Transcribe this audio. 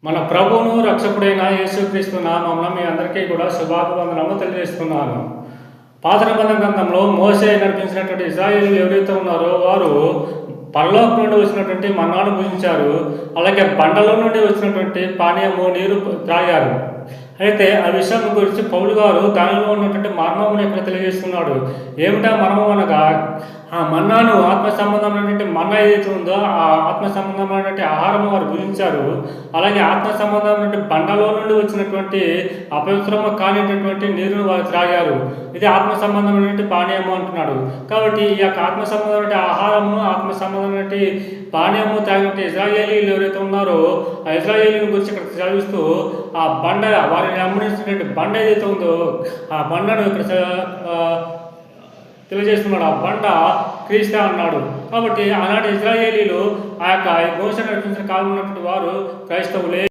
మన ప్రభువును రక్షకుడైన యేసుక్రీస్తు నామమున మీ అందరికీ కూడా శుభాభివందనము తెలియజేస్తున్నాను. పాత నిబంధన గ్రంథంలో మోషే నడిపించినటువంటి ఇశ్రాయేలీయులు ఎవరైతే ఉన్నారో వారు పరలోకం నుండి వచ్చినటువంటి మన్నాను భుజించారు. అలాగే బండలో నుండి వచ్చినటువంటి పానీయము నీరు త్రాగారు. అయితే ఆ విషయం గురించి పౌలు గారు దానిలో ఉన్నటువంటి మర్మమును ఇక్కడ తెలియజేస్తున్నాడు. ఏమిటా మర్మం అనగా, ఆ మన్నాను ఆత్మ సంబంధమైనటువంటి మన్నా ఏదైతే ఉందో ఆ ఆత్మ సంబంధమైనటువంటి ఆహారం వారు భుజించారు. అలాగే ఆత్మ సంబంధమైనటువంటి బండలో నుండి వచ్చినటువంటి అపవిత్రము కానిటువంటి నీరును వారు త్రాగారు. ఇది ఆత్మ సంబంధమైనటువంటి పానీయము అంటున్నాడు. కాబట్టి ఈ యొక్క ఆత్మ సంబంధమైన ఆహారము, ఆత్మ సంబంధమైనటువంటి పానీయము తాగినట్టు ఇశ్రాయేలీయులు ఎవరైతే ఉన్నారో ఆ ఇశ్రాయేలీయుల గురించి ఇక్కడ చదివిస్తూ ఆ బండ, వారిని అమ్మనిస్తున్నటువంటి బండ ఏదైతే ఉందో ఆ బండను ఇక్కడ తెలియజేస్తున్నాడు. ఆ బండ క్రీస్తు అన్నాడు. కాబట్టి ఆనాటి ఇశ్రాయేలీయులు ఆ యొక్క మోషే నడిపించిన కాలం ఉన్నటువంటి వారు క్రైస్తవులే.